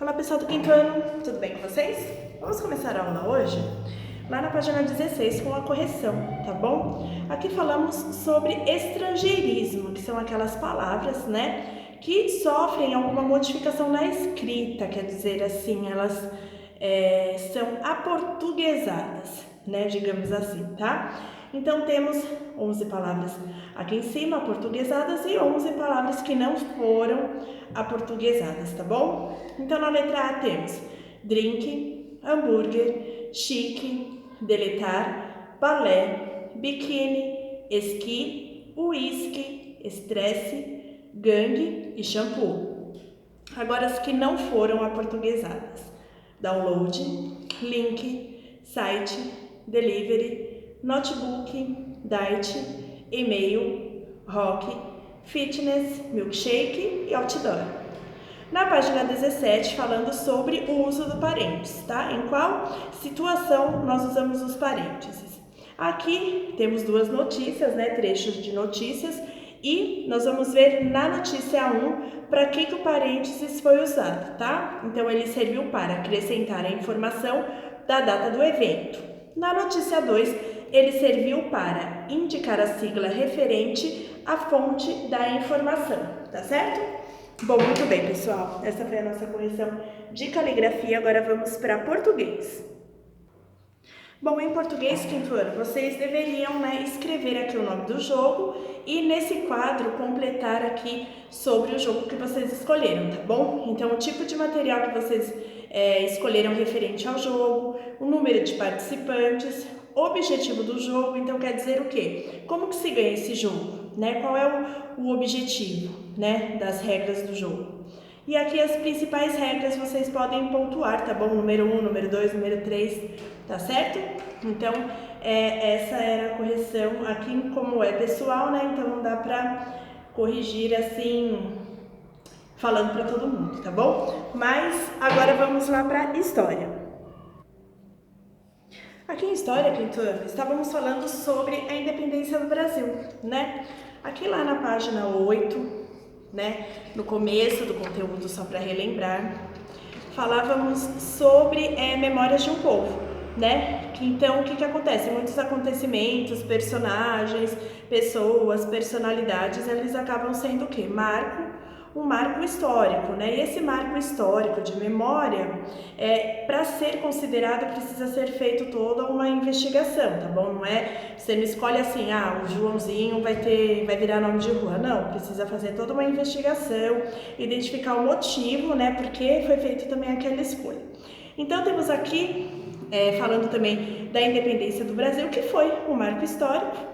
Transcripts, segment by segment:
Olá pessoal do quinto ano, tudo bem com vocês? Vamos começar a aula hoje? Lá na página 16 com a correção, tá bom? Aqui falamos sobre estrangeirismo, que são aquelas palavras, né, que sofrem alguma modificação na escrita, quer dizer assim, elas são aportuguesadas, né, digamos assim, tá? Então temos 11 palavras aqui em cima aportuguesadas e 11 palavras que não foram aportuguesadas, tá bom? Então na letra A temos drink, hambúrguer, chique, deletar, balé, biquíni, esqui, uísque, estresse, gangue e shampoo. Agora as que não foram aportuguesadas: download, link, site, delivery, notebook, diet, e-mail, rock, fitness, milkshake e outdoor. Na página 17, falando sobre o uso do parênteses, tá? Em qual situação nós usamos os parênteses? Aqui temos duas notícias, né? Trechos de notícias, e nós vamos ver na notícia 1 para que o parênteses foi usado, tá? Então ele serviu para acrescentar a informação da data do evento. Na notícia 2, ele serviu para indicar a sigla referente à fonte da informação, tá certo? Bom, muito bem, pessoal. Essa foi a nossa correção de caligrafia. Agora vamos para português. Bom, em português, quinto ano, vocês deveriam, né, escrever aqui o nome do jogo e nesse quadro completar aqui sobre o jogo que vocês escolheram, tá bom? Então, o tipo de material que vocês escolheram referente ao jogo, o número de participantes, o objetivo do jogo. Então, quer dizer o quê? Como que se ganha esse jogo, né? Qual é o objetivo, né, das regras do jogo? E aqui as principais regras vocês podem pontuar, tá bom? Número 1, número 2, número 3, tá certo? Então, essa era a correção. Aqui, como é pessoal, né? Então não dá pra corrigir assim, falando para todo mundo, tá bom? Mas agora vamos lá pra história. Aqui em História, quinto ano, estávamos falando sobre a independência do Brasil, né? Aqui lá na página 8, né, no começo do conteúdo, só para relembrar, falávamos sobre memórias de um povo, né? Então, o que acontece? Muitos acontecimentos, personagens, pessoas, personalidades, eles acabam sendo o quê? Um marco histórico, né? E esse marco histórico de memória, para ser considerado, precisa ser feito toda uma investigação, tá bom? Não é, você não escolhe assim, o Joãozinho vai virar nome de rua, não. Precisa fazer toda uma investigação, identificar o motivo, né? Porque foi feito também aquela escolha. Então temos aqui, falando também da independência do Brasil, que foi um marco histórico,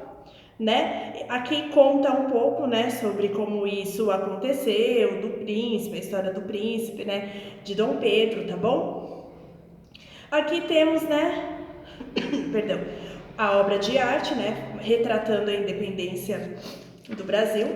né? Aqui conta um pouco, né, sobre como isso aconteceu, do príncipe, a história do príncipe, né, de Dom Pedro, tá bom? Aqui temos, né, perdão, a obra de arte, né, retratando a independência do Brasil.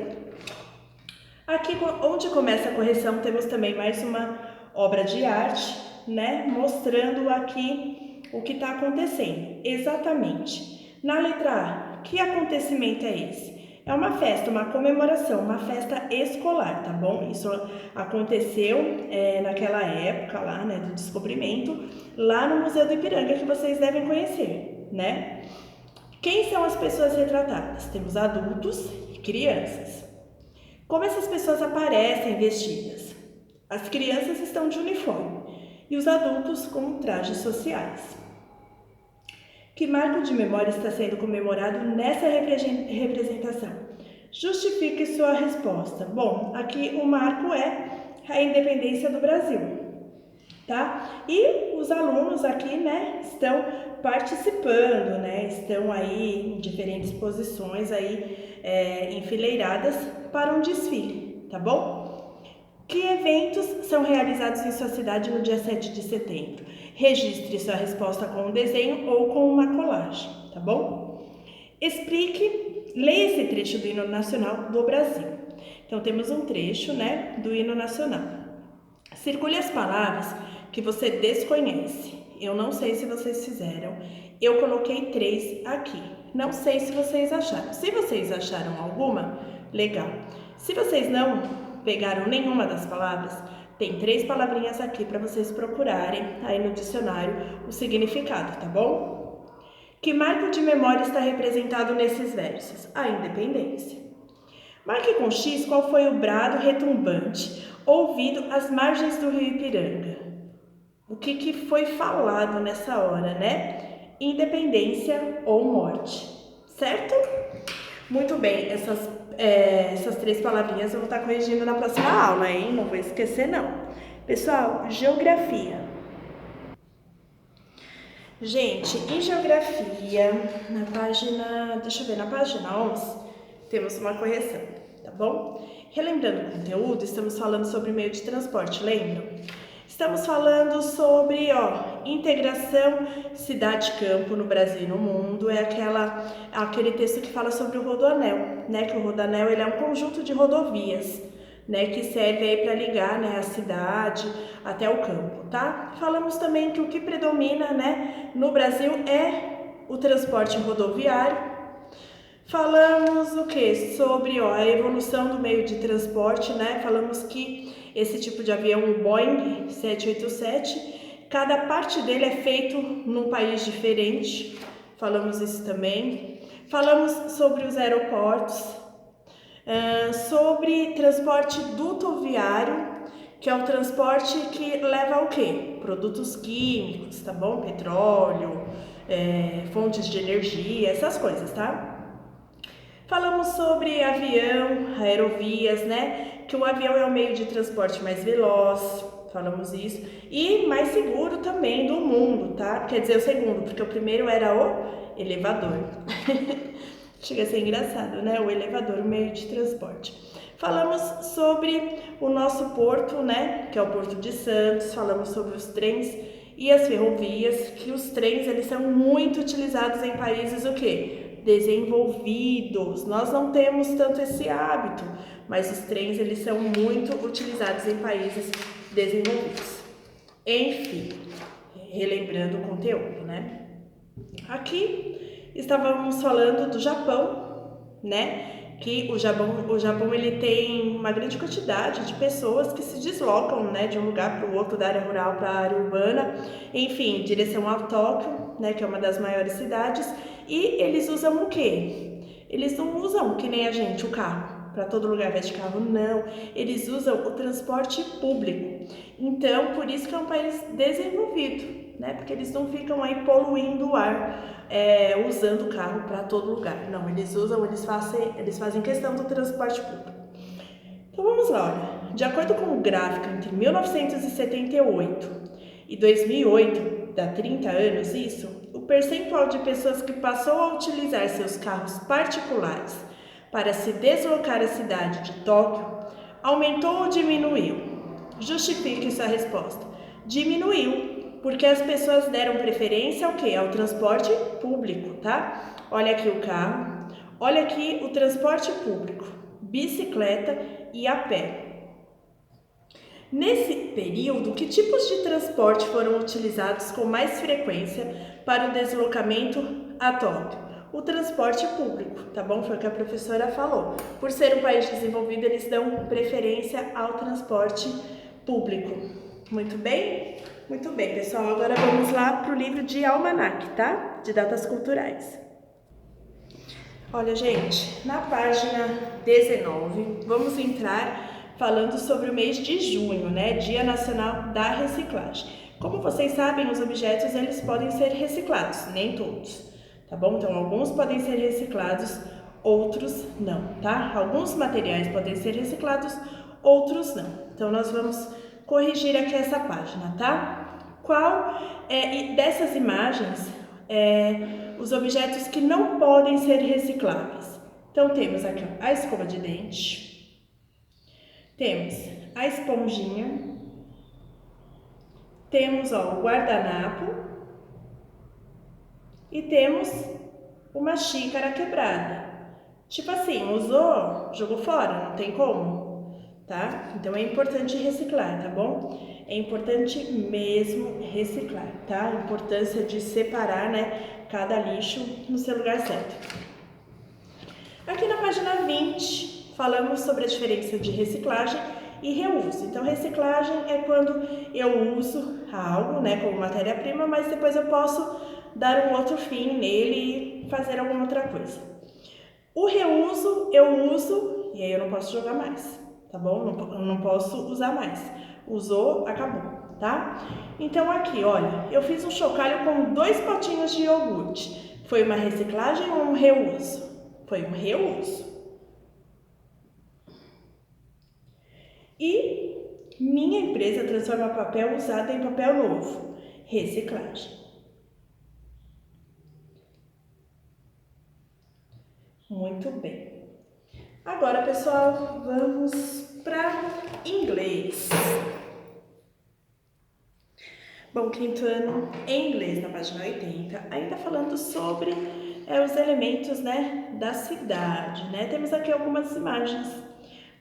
Aqui, onde começa a correção, temos também mais uma obra de arte, né, mostrando aqui o que está acontecendo, exatamente. Na letra A, que acontecimento é esse? É uma festa, uma comemoração, uma festa escolar, tá bom? Isso aconteceu naquela época lá, né, do descobrimento, lá no Museu do Ipiranga, que vocês devem conhecer, né? Quem são as pessoas retratadas? Temos adultos e crianças. Como essas pessoas aparecem vestidas? As crianças estão de uniforme e os adultos com trajes sociais. Que marco de memória está sendo comemorado nessa representação? Justifique sua resposta. Bom, aqui o marco é a independência do Brasil, tá? E os alunos aqui, né, estão participando, né, estão aí em diferentes posições aí enfileiradas para um desfile, tá bom? Que eventos são realizados em sua cidade no dia 7 de setembro? Registre sua resposta com um desenho ou com uma colagem, tá bom? Leia esse trecho do hino nacional do Brasil. Então, temos um trecho, né, do hino nacional. Circule as palavras que você desconhece. Eu não sei se vocês fizeram. Eu coloquei 3 aqui. Não sei se vocês acharam. Se vocês acharam alguma, legal. Se vocês não pegaram nenhuma das palavras, Tem 3 palavrinhas aqui para vocês procurarem aí no dicionário o significado, tá bom? Que marco de memória está representado nesses versos? A independência. Marque com X qual foi o brado retumbante ouvido às margens do rio Ipiranga. O que foi falado nessa hora, né? Independência ou morte, certo? Muito bem, essas 3 palavrinhas eu vou estar corrigindo na próxima aula, hein? Não vou esquecer, não. Pessoal, geografia. Gente, em geografia, na página 11, temos uma correção, tá bom? Relembrando o conteúdo, estamos falando sobre meio de transporte, lembram? Estamos falando sobre, integração cidade-campo no Brasil e no mundo. É aquele texto que fala sobre o Rodoanel, né? Que o Rodoanel ele é um conjunto de rodovias, né? Que serve aí para ligar, né, a cidade até o campo, tá? Falamos também que o que predomina, né, no Brasil é o transporte rodoviário. Falamos o que? Sobre a evolução do meio de transporte, né? Falamos que esse tipo de avião, o Boeing 787, cada parte dele é feito num país diferente. Falamos isso também. Falamos sobre os aeroportos, sobre transporte dutoviário, que é o transporte que leva o quê? Produtos químicos, tá bom? Petróleo, fontes de energia, essas coisas, tá? Falamos sobre avião, aerovias, né? Que o avião é o meio de transporte mais veloz, falamos isso, e mais seguro também do mundo, tá? Quer dizer, o segundo, porque o primeiro era o elevador. Chega a ser engraçado, né? O elevador, o meio de transporte. Falamos sobre o nosso porto, né? Que é o Porto de Santos, falamos sobre os trens e as ferrovias, que os trens, eles são muito utilizados em países o quê? Desenvolvidos. Nós não temos tanto esse hábito, mas os trens eles são muito utilizados em países desenvolvidos. Enfim, relembrando o conteúdo, né? Aqui estávamos falando do Japão, né? Que o Japão ele tem uma grande quantidade de pessoas que se deslocam, né, de um lugar para o outro, da área rural para a área urbana, enfim, em direção a Tóquio, né, que é uma das maiores cidades, e eles usam o quê? Eles não usam, que nem a gente, o carro, para todo lugar vai de carro, não, eles usam o transporte público. Então, por isso que é um país desenvolvido, né, porque eles não ficam aí poluindo o ar, usando o carro para todo lugar. Não, eles fazem questão do transporte público. Então vamos lá, olha. De acordo com o gráfico entre 1978 e 2008, dá 30 anos isso, o percentual de pessoas que passou a utilizar seus carros particulares para se deslocar à cidade de Tóquio aumentou ou diminuiu? Justifique sua resposta. Diminuiu. Porque as pessoas deram preferência ao quê? Ao transporte público, tá? Olha aqui o carro, olha aqui o transporte público, bicicleta e a pé. Nesse período, que tipos de transporte foram utilizados com mais frequência para o deslocamento a Tóquio? O transporte público, tá bom? Foi o que a professora falou. Por ser um país desenvolvido, eles dão preferência ao transporte público. Muito bem? Muito bem, pessoal. Agora vamos lá para o livro de almanaque, tá? De datas culturais. Olha, gente, na página 19, vamos entrar falando sobre o mês de junho, né? Dia Nacional da Reciclagem. Como vocês sabem, os objetos, eles podem ser reciclados, nem todos, tá bom? Então, alguns podem ser reciclados, outros não, tá? Alguns materiais podem ser reciclados, outros não. Então, nós vamos corrigir aqui essa página, tá? Qual dessas imagens os objetos que não podem ser recicláveis? Então, temos aqui a escova de dente, temos a esponjinha, temos o guardanapo e temos uma xícara quebrada. Tipo assim, usou, jogou fora, não tem como. Tá? Então é importante reciclar, tá bom? É importante mesmo reciclar, tá? A importância de separar, né, cada lixo no seu lugar certo. Aqui na página 20, falamos sobre a diferença de reciclagem E reuso. Então, reciclagem é quando eu uso algo, né, como matéria-prima, mas depois eu posso dar um outro fim nele e fazer alguma outra coisa. O reuso, eu uso e aí eu não posso jogar mais, tá bom? Eu não posso usar mais. Usou, acabou, tá? Então aqui, olha, eu fiz um chocalho com 2 potinhos de iogurte. Foi uma reciclagem ou um reuso? Foi um reuso. E minha empresa transforma papel usado em papel novo. Reciclagem. Muito bem. Agora, pessoal, vamos para inglês. Bom, quinto ano em inglês, na página 80, ainda falando sobre os elementos, né, da cidade, né? Temos aqui algumas imagens.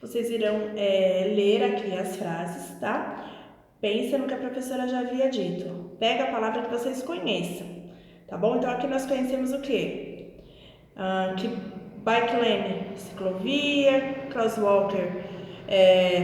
Vocês irão ler aqui as frases, tá? Pensa no que a professora já havia dito. Pega a palavra que vocês conheçam, tá bom? Então, aqui nós conhecemos o quê? Que bike lane, ciclovia, crosswalker,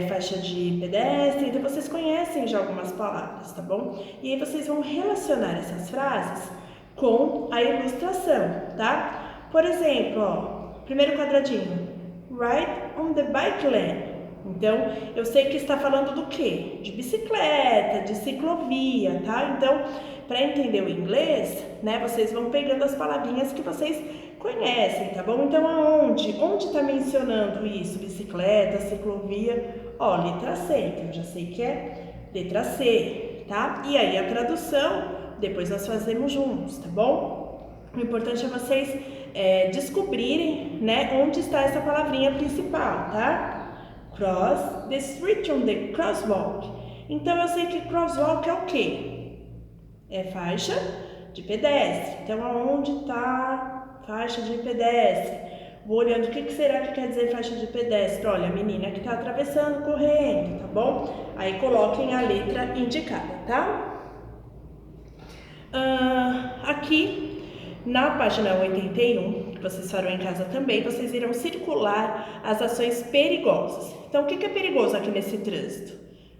faixa de pedestre. Então, vocês conhecem já algumas palavras, tá bom? E aí, vocês vão relacionar essas frases com a ilustração, tá? Por exemplo, ó, primeiro quadradinho. Ride on the bike lane. Então, eu sei que está falando do quê? De bicicleta, de ciclovia, tá? Então, para entender o inglês, né, vocês vão pegando as palavrinhas que vocês conhecem, tá bom? Então, aonde? Onde está mencionando isso? Bicicleta, ciclovia? Ó, letra C. Então, eu já sei que é letra C, tá? E aí, a tradução, depois nós fazemos juntos, tá bom? O importante é vocês descobrirem, né, onde está essa palavrinha principal, tá? Cross the street on the crosswalk. Então, eu sei que crosswalk é o quê? É faixa de pedestre. Então, aonde está faixa de pedestre? Vou olhando o que será que quer dizer faixa de pedestre. Olha, a menina que está atravessando, correndo, tá bom? Aí, coloquem a letra indicada, tá? Aqui na página 81, que vocês farão em casa também, vocês irão circular as ações perigosas. Então, o que é perigoso aqui nesse trânsito?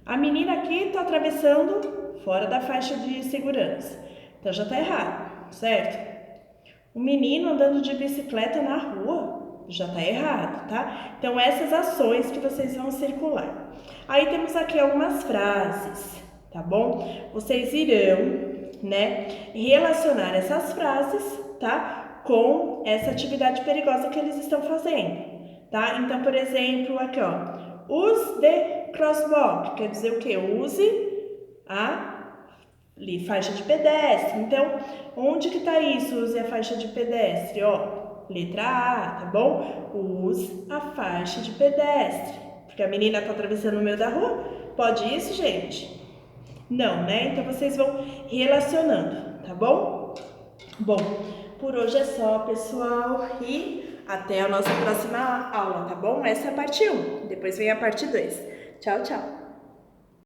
A menina aqui está atravessando fora da faixa de segurança. Então, já está errado, certo? O menino andando de bicicleta na rua, já está errado, tá? Então, essas ações que vocês vão circular. Aí, temos aqui algumas frases, tá bom? Vocês irão, né, relacionar essas frases, tá, com essa atividade perigosa que eles estão fazendo, tá? Então, por exemplo, aqui, ó, use the crosswalk, quer dizer o quê? Use a faixa de pedestre. Então, onde que tá isso? Use a faixa de pedestre, ó, letra A, tá bom? Use a faixa de pedestre, porque a menina tá atravessando no meio da rua. Pode isso, gente? Não, né? Então, vocês vão relacionando, tá bom? Bom, por hoje é só, pessoal, e até a nossa próxima aula, tá bom? Essa é a parte 1, depois vem a parte 2. Tchau, tchau!